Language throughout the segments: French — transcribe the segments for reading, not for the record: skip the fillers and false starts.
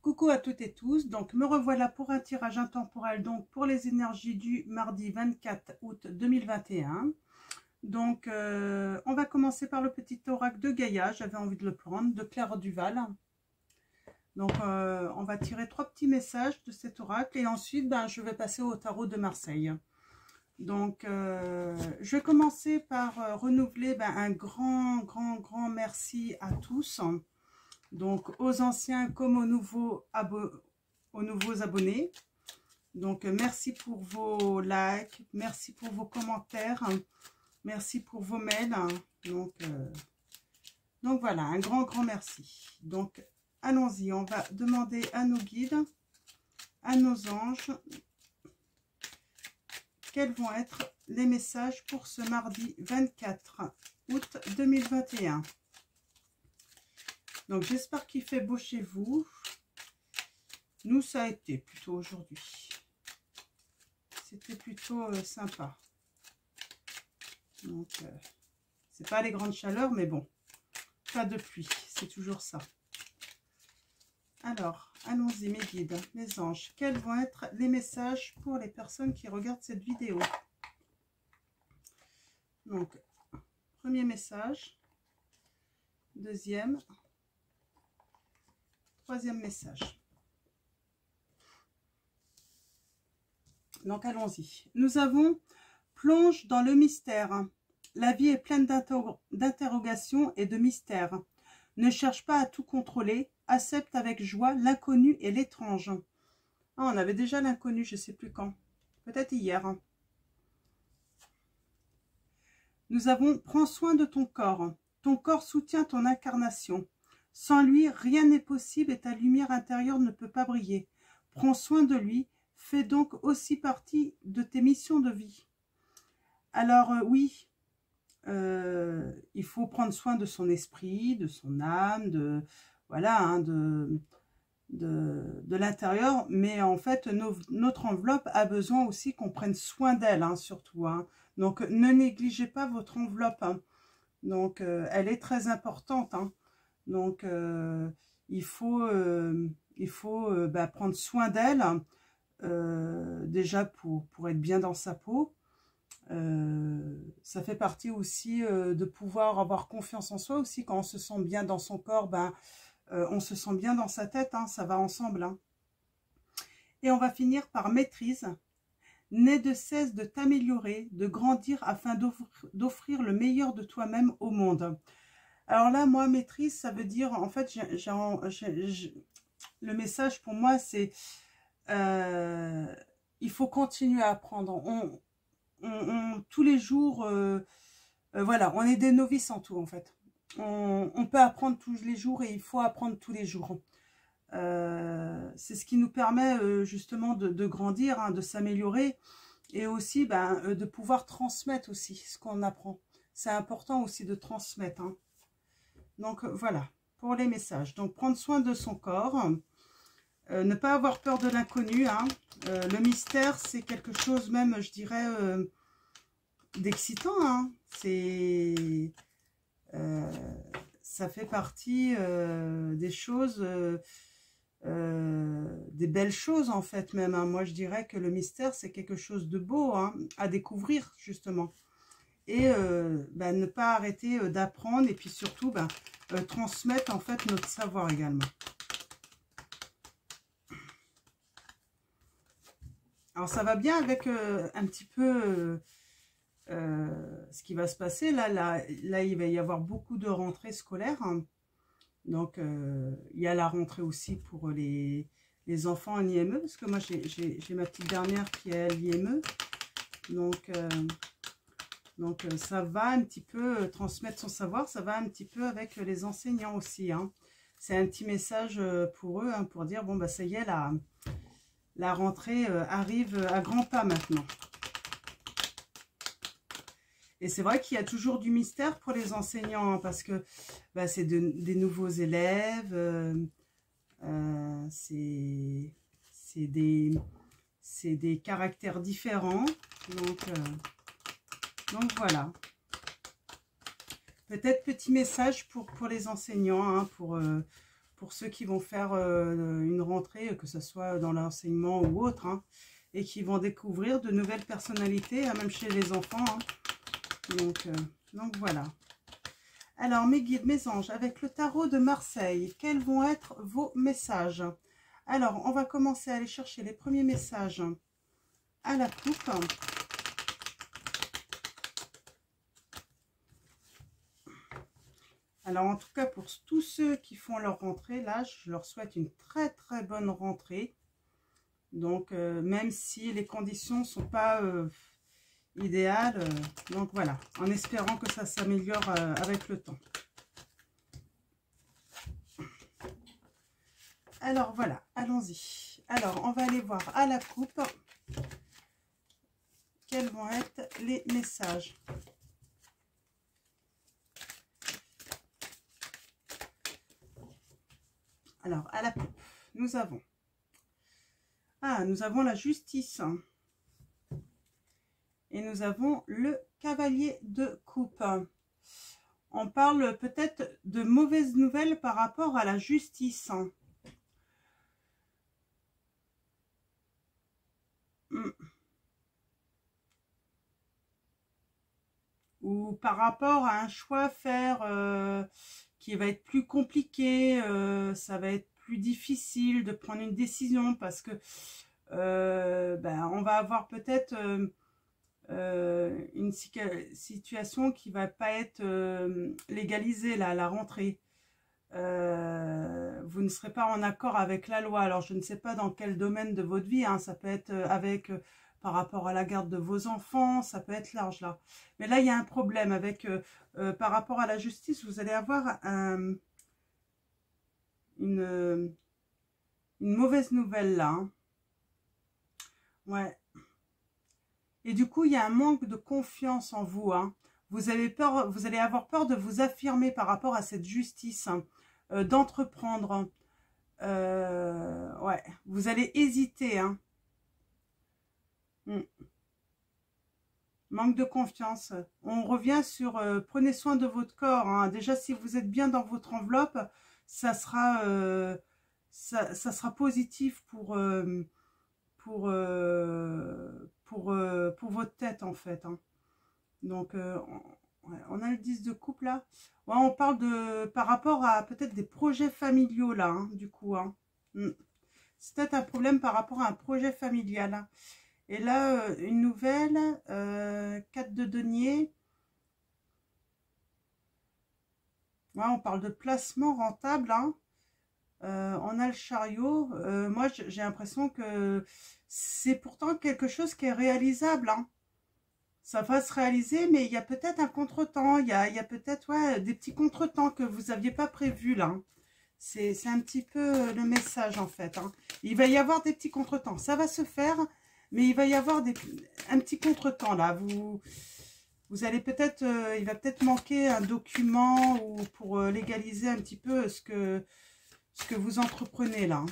Coucou à toutes et tous, donc me revoilà pour un tirage intemporel donc pour les énergies du mardi 24 août 2021. Donc on va commencer par le petit oracle de Gaïa, j'avais envie de le prendre, de Claire Duval. Donc on va tirer 3 petits messages de cet oracle et ensuite je vais passer au tarot de Marseille. Donc je vais commencer par renouveler un grand merci à tous. Donc aux anciens comme aux nouveaux abonnés. Donc merci pour vos likes, merci pour vos commentaires, merci pour vos mails. Donc voilà, un grand merci. Donc allons-y, on va demander à nos guides, à nos anges, quels vont être les messages pour ce mardi 24 août 2021. Donc j'espère qu'il fait beau chez vous. Nous, ça a été plutôt aujourd'hui. C'était plutôt sympa. Donc, c'est pas les grandes chaleurs, mais bon, pas de pluie, c'est toujours ça. Alors, allons-y mes guides, mes anges. Quels vont être les messages pour les personnes qui regardent cette vidéo? Donc, premier message. Deuxième. Troisième message. Donc, allons-y. Nous avons plonge dans le mystère. La vie est pleine d'interrogations et de mystères. Ne cherche pas à tout contrôler. Accepte avec joie l'inconnu et l'étrange. Ah, on avait déjà l'inconnu, je ne sais plus quand. Peut-être hier. Nous avons prends soin de ton corps. Ton corps soutient ton incarnation. Sans lui, rien n'est possible et ta lumière intérieure ne peut pas briller. Prends soin de lui. Fais donc aussi partie de tes missions de vie. Alors oui, il faut prendre soin de son esprit, de son âme, de voilà, de l'intérieur. Mais en fait, notre enveloppe a besoin aussi qu'on prenne soin d'elle, surtout. Donc ne négligez pas votre enveloppe. Donc elle est très importante. Donc il faut prendre soin d'elle. Déjà pour être bien dans sa peau, ça fait partie aussi de pouvoir avoir confiance en soi aussi. Quand on se sent bien dans son corps, on se sent bien dans sa tête, ça va ensemble. Et on va finir par maîtrise. N'aie de cesse de t'améliorer, de grandir afin d'offrir le meilleur de toi-même au monde. Alors là, moi, maîtrise, ça veut dire, en fait, le message pour moi, c'est il faut continuer à apprendre. Tous les jours, voilà, on est des novices en tout en fait. On peut apprendre tous les jours et il faut apprendre tous les jours. C'est ce qui nous permet justement de grandir, de s'améliorer et aussi de pouvoir transmettre aussi ce qu'on apprend. C'est important aussi de transmettre. Donc voilà, pour les messages. Donc prendre soin de son corps. Ne pas avoir peur de l'inconnu. Le mystère, c'est quelque chose même, je dirais, d'excitant. Ça fait partie des choses, des belles choses en fait même. Moi, je dirais que le mystère, c'est quelque chose de beau à découvrir justement. Et ne pas arrêter d'apprendre et puis surtout transmettre en fait notre savoir également. Alors, ça va bien avec un petit peu ce qui va se passer. Là, il va y avoir beaucoup de rentrées scolaires. Donc, il y a la rentrée aussi pour les enfants en IME. Parce que moi, j'ai ma petite dernière qui est à l'IME. Donc, ça va un petit peu transmettre son savoir. Ça va un petit peu avec les enseignants aussi. C'est un petit message pour eux, pour dire, bon, ça y est, la rentrée arrive à grands pas maintenant. Et c'est vrai qu'il y a toujours du mystère pour les enseignants, parce que c'est des nouveaux élèves, c'est des caractères différents. Donc voilà. Peut-être petit message pour les enseignants, pour ceux qui vont faire une rentrée, que ce soit dans l'enseignement ou autre, hein, et qui vont découvrir de nouvelles personnalités, hein, même chez les enfants. Hein. Donc voilà. Alors, mes guides, mes anges, avec le tarot de Marseille, quels vont être vos messages? Alors, on va commencer à aller chercher les premiers messages à la coupe. Alors, en tout cas, pour tous ceux qui font leur rentrée, là, je leur souhaite une très, très bonne rentrée. Donc, même si les conditions ne sont pas idéales, donc voilà, en espérant que ça s'améliore avec le temps. Alors, voilà, allons-y. Alors, on va aller voir à la coupe quels vont être les messages. Alors, à la coupe, nous avons la justice. Et nous avons le cavalier de coupe. On parle peut-être de mauvaises nouvelles par rapport à la justice. Ou par rapport à un choix à faire qui va être plus compliqué, ça va être plus difficile de prendre une décision parce que on va avoir peut-être une situation qui va pas être légalisée là, à la rentrée. Vous ne serez pas en accord avec la loi. Alors je ne sais pas dans quel domaine de votre vie, hein, ça peut être avec par rapport à la garde de vos enfants, ça peut être large là. Mais là il y a un problème avec par rapport à la justice, vous allez avoir une mauvaise nouvelle là. Hein. Ouais. Et du coup, il y a un manque de confiance en vous. Hein. Vous allez avoir peur de vous affirmer par rapport à cette justice, hein, d'entreprendre. Ouais, vous allez hésiter. Hein. Manque de confiance. On revient sur prenez soin de votre corps. Hein. Déjà, si vous êtes bien dans votre enveloppe, ça sera positif pour votre tête en fait. Hein. Donc, on a le 10 de coupe là. Ouais, on parle de par rapport à peut-être des projets familiaux là, hein, du coup. Hein. C'est peut-être un problème par rapport à un projet familial. Hein. Et là, une nouvelle, 4 de denier. Ouais, on parle de placement rentable. Hein. On a le chariot. Moi, j'ai l'impression que c'est pourtant quelque chose qui est réalisable. Hein. Ça va se réaliser, mais il y a peut-être un contretemps. Il y a peut-être des petits contretemps que vous n'aviez pas prévus là. Hein. C'est un petit peu le message en fait. Hein. Il va y avoir des petits contretemps. Ça va se faire, mais il va y avoir un petit contretemps là. Vous allez peut-être, il va peut-être manquer un document ou pour légaliser un petit peu ce que vous entreprenez là.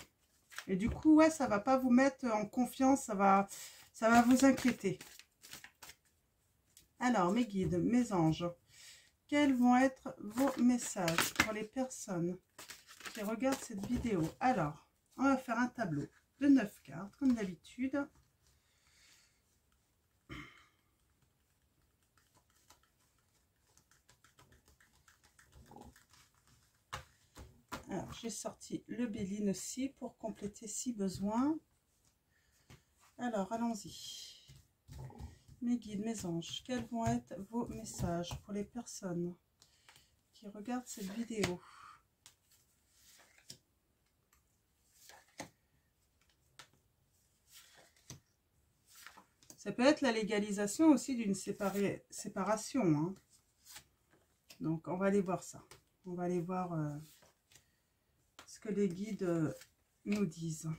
Et du coup, ouais, ça va pas vous mettre en confiance, ça va vous inquiéter. Alors, mes guides, mes anges, quels vont être vos messages pour les personnes qui regardent cette vidéo? Alors, on va faire un tableau de 9 cartes, comme d'habitude. Alors, j'ai sorti le Béline aussi pour compléter si besoin. Alors, allons-y. Mes guides, mes anges, quels vont être vos messages pour les personnes qui regardent cette vidéo? Ça peut être la légalisation aussi d'une séparation. Hein. Donc, on va aller voir ça. On va aller voir ce que les guides nous disent.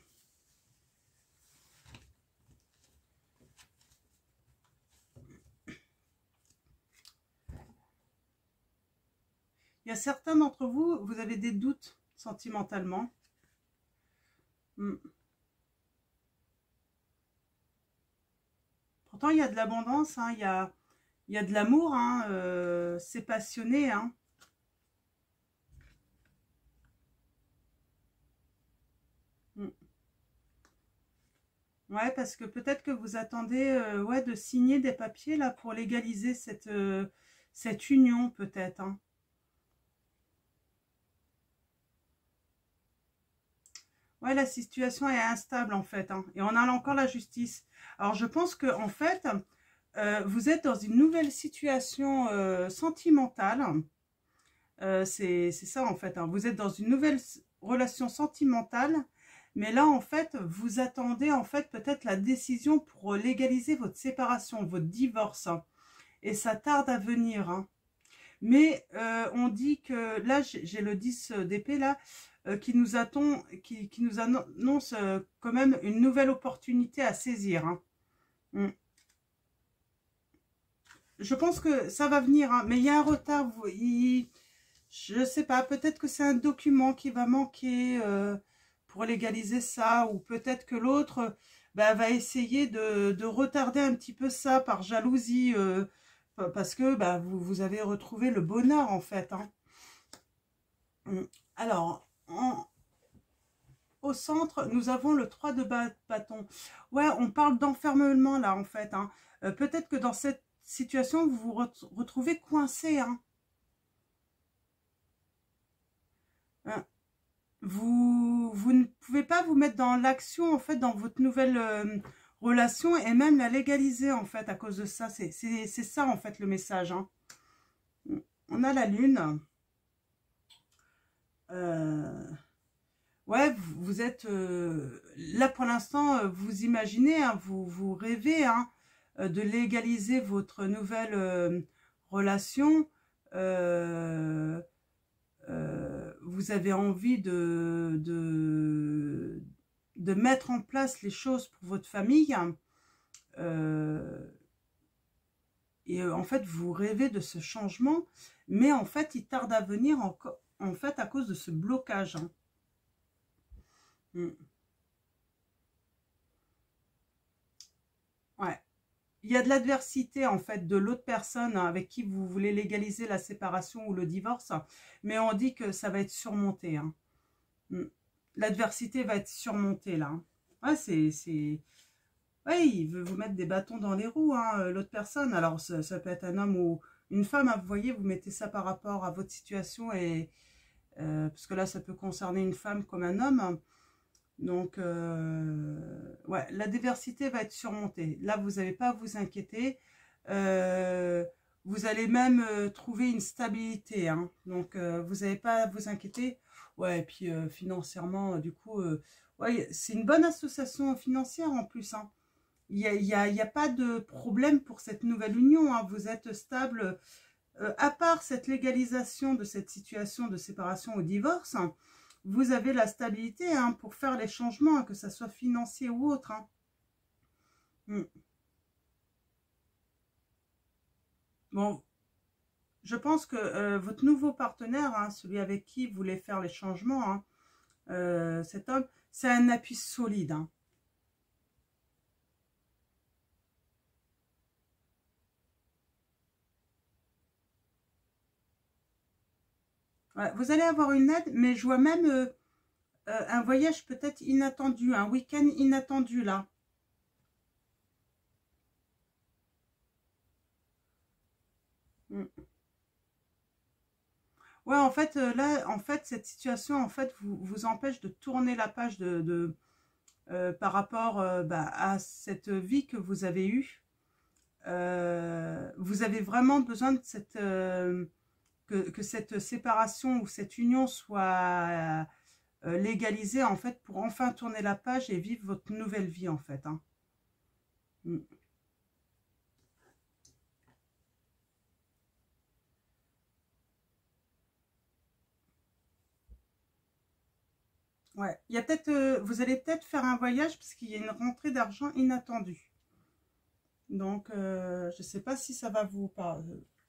Il y a certains d'entre vous, vous avez des doutes sentimentalement. Pourtant, il y a de l'abondance, hein, il y a de l'amour, hein, c'est passionné. Hein. Ouais, parce que peut-être que vous attendez ouais, de signer des papiers là pour légaliser cette union, peut-être. Hein. Ouais, la situation est instable en fait. Hein, et on a encore la justice. Alors je pense que en fait, vous êtes dans une nouvelle situation sentimentale. C'est ça en fait. Hein. Vous êtes dans une nouvelle relation sentimentale. Mais là, en fait, vous attendez en fait peut-être la décision pour légaliser votre séparation, votre divorce. Hein. Et ça tarde à venir. Hein. Mais on dit que là, j'ai le 10 d'épée là, qui nous annonce quand même une nouvelle opportunité à saisir. Hein. Mm. Je pense que ça va venir, hein, mais il y a un retard. Je sais pas, peut-être que c'est un document qui va manquer pour légaliser ça, ou peut-être que l'autre bah, va essayer de retarder un petit peu ça par jalousie, parce que bah, vous avez retrouvé le bonheur en fait. Hein. Alors, au centre, nous avons le 3 de bâton. Ouais, on parle d'enfermement là en fait. Hein. Peut-être que dans cette situation, vous vous retrouvez coincé. Hein. Vous ne pouvez pas vous mettre dans l'action en fait dans votre nouvelle relation et même la légaliser en fait à cause de ça. C'est ça en fait le message. Hein. On a la lune. Ouais, vous êtes là pour l'instant, vous imaginez, hein, vous rêvez hein, de légaliser votre nouvelle relation. Vous avez envie de mettre en place les choses pour votre famille. Et en fait, vous rêvez de ce changement, mais en fait, il tarde à venir en fait à cause de ce blocage. Hein. Ouais. Il y a de l'adversité en fait de l'autre personne avec qui vous voulez légaliser la séparation ou le divorce, mais on dit que ça va être surmonté. Hein. L'adversité va être surmontée là. Ouais, ouais, il veut vous mettre des bâtons dans les roues, hein, l'autre personne. Alors ça peut être un homme ou une femme, hein, vous voyez, vous mettez ça par rapport à votre situation et parce que là ça peut concerner une femme comme un homme. Donc, ouais, la diversité va être surmontée. Là, vous n'avez pas à vous inquiéter. Vous allez même trouver une stabilité. Hein. Donc, vous n'avez pas à vous inquiéter. Ouais, et puis financièrement, du coup, ouais, c'est une bonne association financière en plus. Hein. Il n'y a pas de problème pour cette nouvelle union. Hein. Vous êtes stable. À part cette légalisation de cette situation de séparation ou divorce, hein, vous avez la stabilité hein, pour faire les changements, hein, que ce soit financier ou autre. Hein. Bon, je pense que votre nouveau partenaire, hein, celui avec qui vous voulez faire les changements, hein, cet homme, c'est un appui solide. Hein. Ouais, vous allez avoir une aide, mais je vois même un voyage peut-être inattendu, un week-end inattendu là. Ouais, en fait, là, en fait, cette situation, en fait, vous empêche de tourner la page par rapport bah, à cette vie que vous avez eue. Vous avez vraiment besoin de que cette séparation ou cette union soit légalisée, en fait, pour enfin tourner la page et vivre votre nouvelle vie, en fait. Hein. Ouais, il y a peut-être, vous allez peut-être faire un voyage parce qu'il y a une rentrée d'argent inattendue. Donc, je ne sais pas si ça va vous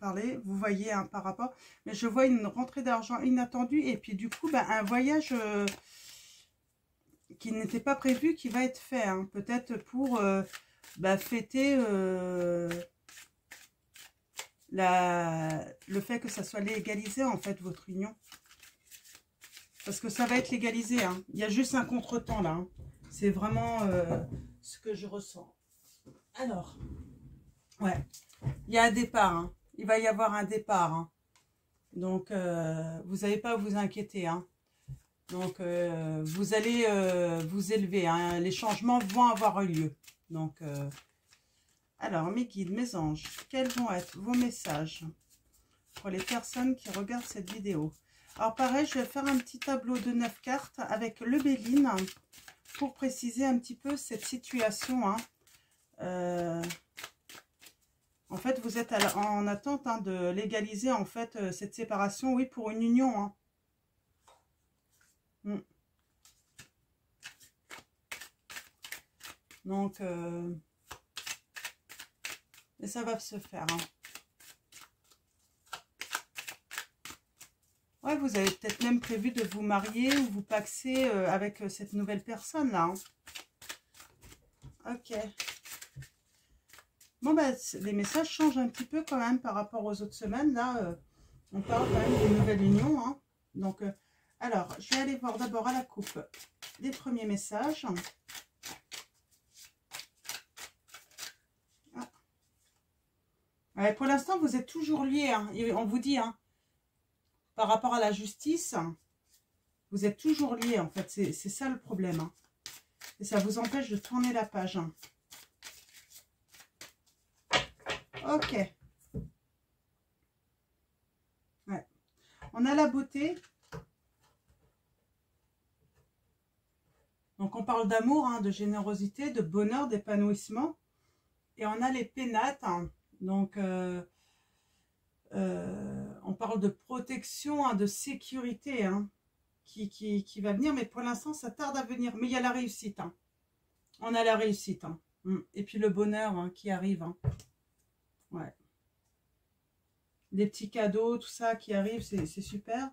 parler, vous voyez hein, par rapport, mais je vois une rentrée d'argent inattendue et puis du coup, bah, un voyage qui n'était pas prévu qui va être fait, hein, peut-être pour bah, fêter le fait que ça soit légalisé en fait votre union. Parce que ça va être légalisé. Hein. Il y a juste un contretemps là. Hein. C'est vraiment ce que je ressens. Alors, ouais, il y a un départ, hein. Il va y avoir un départ, hein. Donc, vous n'avez pas à vous inquiéter, hein. Donc, vous allez vous élever, hein. Les changements vont avoir lieu. Donc, alors, mes guides, mes anges, quels vont être vos messages pour les personnes qui regardent cette vidéo? Alors, pareil, je vais faire un petit tableau de 9 cartes avec le Béline pour préciser un petit peu cette situation, hein. En fait, vous êtes en attente, hein, de légaliser en fait cette séparation, oui, pour une union, hein. Donc, et ça va se faire, hein. Ouais, vous avez peut-être même prévu de vous marier ou vous paxer avec cette nouvelle personne-là, hein. Ok. Bon, bah, les messages changent un petit peu quand même par rapport aux autres semaines. Là, on parle quand même d'une nouvelle union, hein. Donc, alors, je vais aller voir d'abord à la coupe les premiers messages. Ah. Ouais, pour l'instant, vous êtes toujours liés, hein. On vous dit, hein, par rapport à la justice, vous êtes toujours liés, en fait. C'est ça le problème, hein. Et ça vous empêche de tourner la page, hein. Ok. Ouais. On a la beauté. Donc, on parle d'amour, hein, de générosité, de bonheur, d'épanouissement. Et on a les pénates, hein. Donc, on parle de protection, hein, de sécurité, hein, qui va venir. Mais pour l'instant, ça tarde à venir. Mais il y a la réussite, hein. On a la réussite, hein. Et puis le bonheur, hein, qui arrive, hein. Ouais. Des petits cadeaux, tout ça qui arrive, c'est super.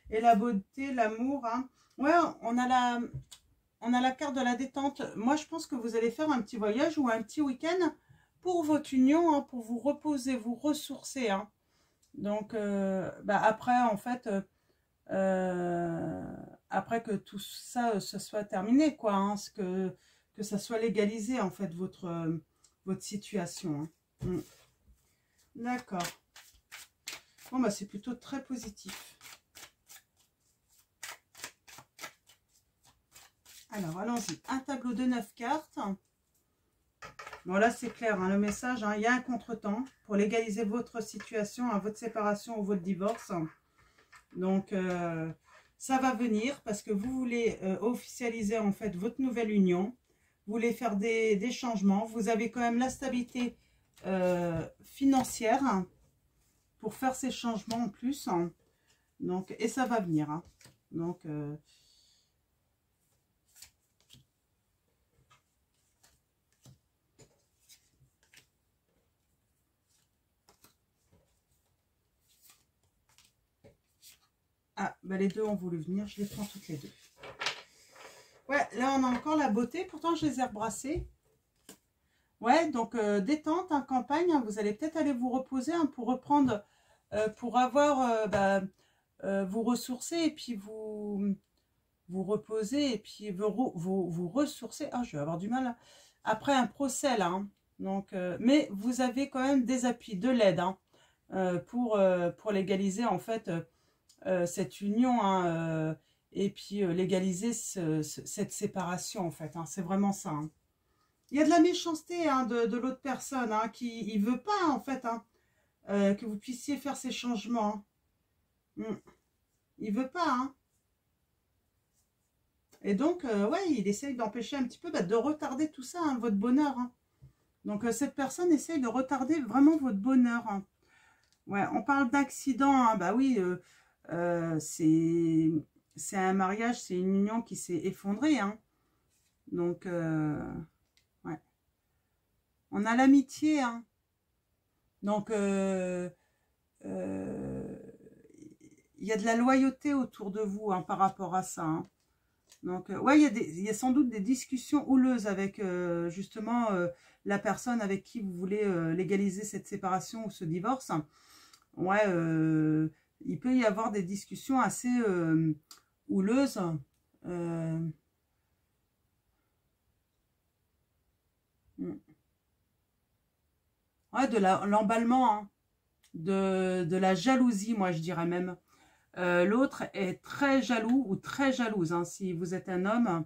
Et la beauté, l'amour, hein. Ouais, on a la carte de la détente. Moi, je pense que vous allez faire un petit voyage ou un petit week-end pour votre union, hein, pour vous reposer, vous ressourcer, hein. Donc, bah après, en fait, après que tout ça se soit terminé, quoi, hein, que ça soit légalisé, en fait, votre situation, hein. D'accord. Bon, bah, c'est plutôt très positif. Alors, allons-y. Un tableau de 9 cartes. Bon, là, c'est clair, hein, le message, hein, il y a un contretemps pour légaliser votre situation, hein, votre séparation ou votre divorce. Donc, ça va venir parce que vous voulez officialiser, en fait, votre nouvelle union. Vous voulez faire des changements. Vous avez quand même la stabilité financière, hein, pour faire ces changements en plus, hein. Donc, et ça va venir, hein. Donc, ah, bah les deux ont voulu venir, je les prends toutes les deux. Ouais, là on a encore la beauté, pourtant je les ai rebrassées. Ouais, donc détente, hein, campagne, hein, vous allez peut-être aller vous reposer, hein, pour reprendre, pour avoir, vous ressourcer et puis vous reposer et puis vous ressourcer. Ah, je vais avoir du mal, hein. Après un procès là, hein. Donc, mais vous avez quand même des appuis, de l'aide, hein, pour légaliser en fait cette union, hein, et puis légaliser cette séparation en fait, hein. C'est vraiment ça, hein. Il y a de la méchanceté, hein, de l'autre personne, hein, qui ne veut pas en fait, hein, que vous puissiez faire ces changements, hein. Il ne veut pas, hein. Et donc, ouais, il essaye d'empêcher un petit peu, de retarder tout ça, hein, votre bonheur, hein. Donc, cette personne essaye de retarder vraiment votre bonheur, hein. Ouais, on parle d'accident, hein, bah oui, c'est un mariage, c'est une union qui s'est effondrée, hein. Donc, ouais. On a l'amitié, hein. Donc, il y a de la loyauté autour de vous, hein, par rapport à ça, hein. Donc, ouais, il y a sans doute des discussions houleuses avec, justement, la personne avec qui vous voulez légaliser cette séparation ou ce divorce. Ouais, il peut y avoir des discussions assez houleuses. ouais, de l'emballement, hein, de la jalousie, moi je dirais même. L'autre est très jaloux ou très jalouse, hein, si vous êtes un homme.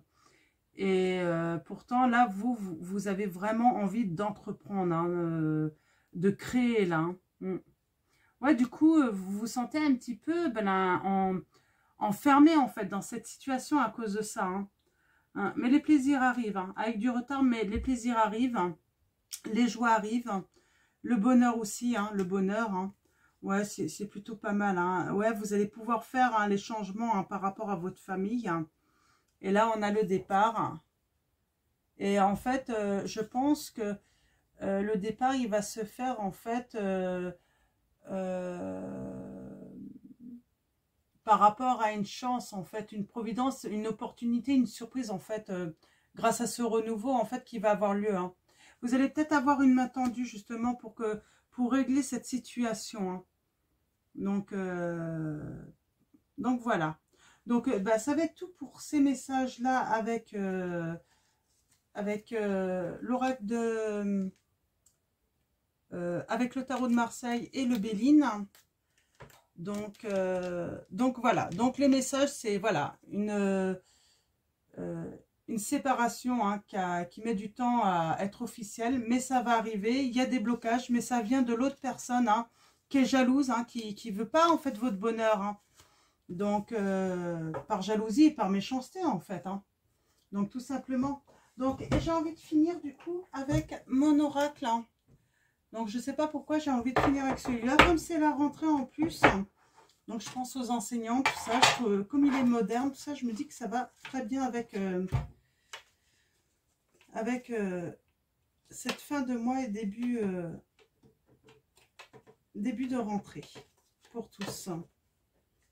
Et pourtant, là, vous avez vraiment envie d'entreprendre, hein, de créer, là. Hein. Mm. Ouais, du coup, vous vous sentez un petit peu enfermé, en fait, dans cette situation à cause de ça. Hein. Hein. Mais les plaisirs arrivent, hein, avec du retard, mais les plaisirs arrivent, hein, les joies arrivent, hein, le bonheur aussi, hein, le bonheur. Hein. Ouais, c'est plutôt pas mal. Hein. Ouais, vous allez pouvoir faire, hein, les changements, hein, par rapport à votre famille. Hein. Et là, on a le départ. Et en fait, je pense que le départ, il va se faire, en fait, par rapport à une chance, en fait, une providence, une opportunité, une surprise, en fait, grâce à ce renouveau, en fait, qui va avoir lieu. Hein. Vous allez peut-être avoir une main tendue, justement, pour régler cette situation. Hein. Donc voilà. Donc, bah, ça va être tout pour ces messages-là avec l'oracle de... avec le tarot de Marseille et le Béline. Donc voilà. Donc les messages, c'est voilà une séparation, hein, qui met du temps à être officielle, mais ça va arriver. Il y a des blocages, mais ça vient de l'autre personne, hein, qui est jalouse, hein, qui veut pas en fait votre bonheur. Hein. Donc par jalousie et par méchanceté en fait. Hein. Donc tout simplement. Donc j'ai envie de finir du coup avec mon oracle. Hein. Donc, je ne sais pas pourquoi j'ai envie de finir avec celui-là. Comme c'est la rentrée en plus, donc je pense aux enseignants, tout ça. Comme il est moderne, tout ça, je me dis que ça va très bien avec, cette fin de mois et début de rentrée pour tous.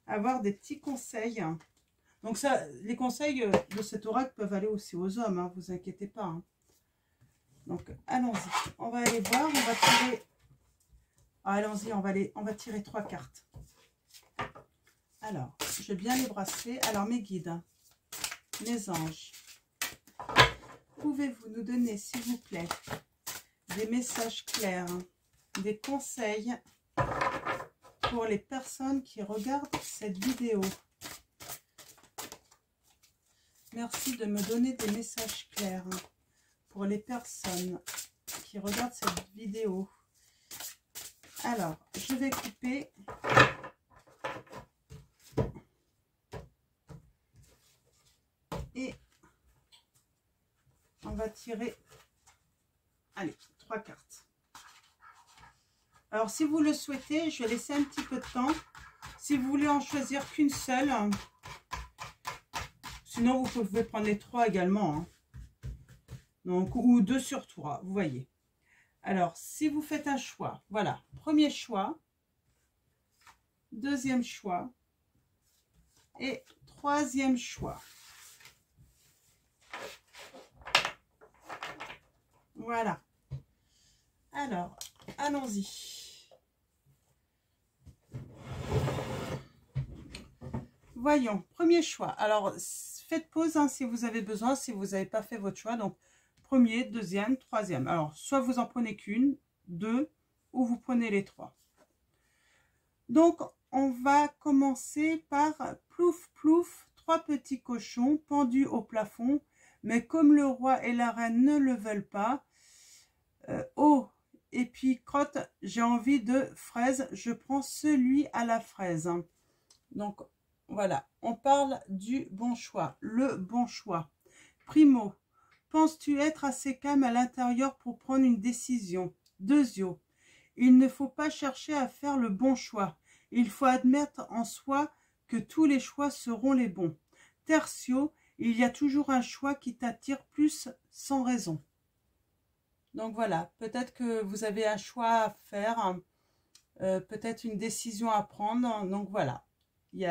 Avoir des petits conseils. Donc, ça, les conseils de cet oracle peuvent aller aussi aux hommes, hein, vous inquiétez pas. Hein. Donc, allons-y. On va aller voir. On va tirer... Ah, allons-y, on va tirer 3 cartes. Alors, je vais bien les brasser. Alors, mes guides, mes anges, pouvez-vous nous donner, s'il vous plaît, des messages clairs, des conseils pour les personnes qui regardent cette vidéo? Merci de me donner des messages clairs pour les personnes qui regardent cette vidéo. Alors, je vais couper. Et on va tirer, allez, 3 cartes. Alors, si vous le souhaitez, je vais laisser un petit peu de temps. Si vous voulez en choisir qu'une seule, sinon vous pouvez prendre les 3 également. Hein. Donc, ou 2 sur 3, vous voyez. Alors, si vous faites un choix, voilà, premier choix, deuxième choix et troisième choix. Voilà. Alors, allons-y. Voyons, premier choix. Alors, faites pause, hein, si vous avez besoin, si vous n'avez pas fait votre choix. Donc, premier, deuxième, troisième. Alors, soit vous en prenez qu'une, 2, ou vous prenez les 3. Donc, on va commencer par plouf plouf, 3 petits cochons pendus au plafond. Mais comme le roi et la reine ne le veulent pas, oh, et puis crotte, j'ai envie de fraise, je prends celui à la fraise. Donc, voilà, on parle du bon choix, le bon choix. Primo, penses-tu être assez calme à l'intérieur pour prendre une décision? Deuxio, il ne faut pas chercher à faire le bon choix. Il faut admettre en soi que tous les choix seront les bons. Tertio, il y a toujours un choix qui t'attire plus sans raison. Donc voilà, peut-être que vous avez un choix à faire, peut-être une décision à prendre. Donc voilà, il n'y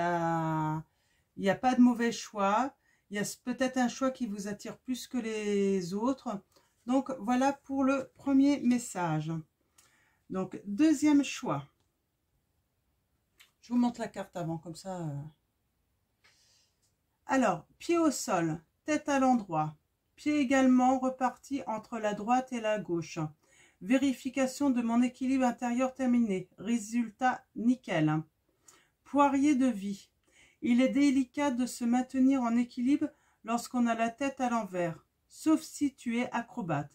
a pas de mauvais choix. Il y a peut-être un choix qui vous attire plus que les autres. Donc voilà pour le premier message. Donc deuxième choix. Je vous montre la carte avant, comme ça. Alors, pied au sol, tête à l'endroit. Pied également reparti entre la droite et la gauche. Vérification de mon équilibre intérieur terminé. Résultat nickel. Poirier de vie. Il est délicat de se maintenir en équilibre lorsqu'on a la tête à l'envers, sauf si tu es acrobate.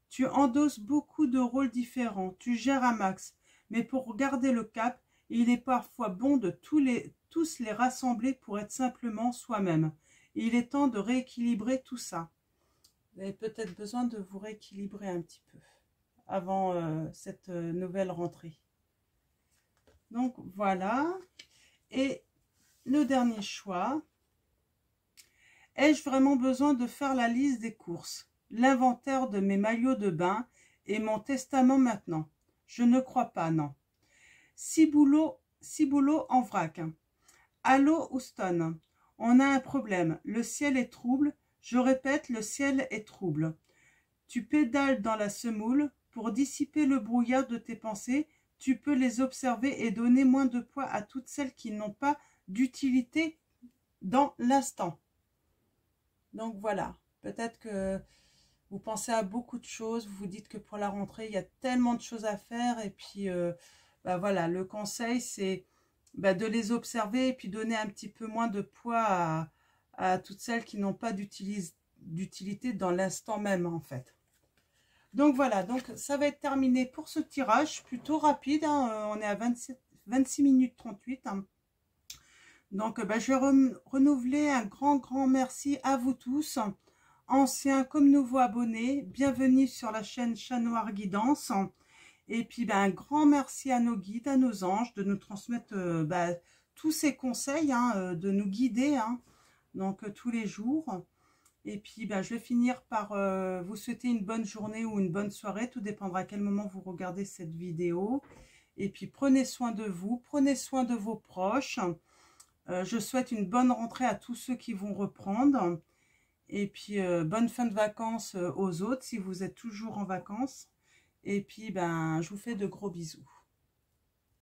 Tu endosses beaucoup de rôles différents, tu gères un max, mais pour garder le cap, il est parfois bon de tous les rassembler pour être simplement soi-même. Il est temps de rééquilibrer tout ça. Vous avez peut-être besoin de vous rééquilibrer un petit peu avant cette nouvelle rentrée. Donc voilà. Et le dernier choix. Ai-je vraiment besoin de faire la liste des courses, l'inventaire de mes maillots de bain et mon testament maintenant? Je ne crois pas, non. Ciboulot en vrac. Allô, Houston. On a un problème. Le ciel est trouble. Je répète, le ciel est trouble. Tu pédales dans la semoule. Pour dissiper le brouillard de tes pensées, tu peux les observer et donner moins de poids à toutes celles qui n'ont pas d'utilité dans l'instant. Donc voilà, peut-être que vous pensez à beaucoup de choses, vous vous dites que pour la rentrée, il y a tellement de choses à faire. Et puis, voilà, le conseil, c'est de les observer et puis donner un petit peu moins de poids à toutes celles qui n'ont pas d'utilité dans l'instant même, en fait. Donc voilà, donc ça va être terminé pour ce tirage, plutôt rapide, hein, on est à 26 minutes 38. Hein. Donc je vais renouveler un grand merci à vous tous, anciens comme nouveaux abonnés, bienvenue sur la chaîne Chat Noir Guidance. Et puis un grand merci à nos guides, à nos anges, de nous transmettre tous ces conseils, hein, de nous guider, hein, donc tous les jours. Et puis, je vais finir par vous souhaiter une bonne journée ou une bonne soirée. Tout dépendra à quel moment vous regardez cette vidéo. Et puis, prenez soin de vous. Prenez soin de vos proches. Je souhaite une bonne rentrée à tous ceux qui vont reprendre. Et puis, bonne fin de vacances aux autres si vous êtes toujours en vacances. Et puis, je vous fais de gros bisous.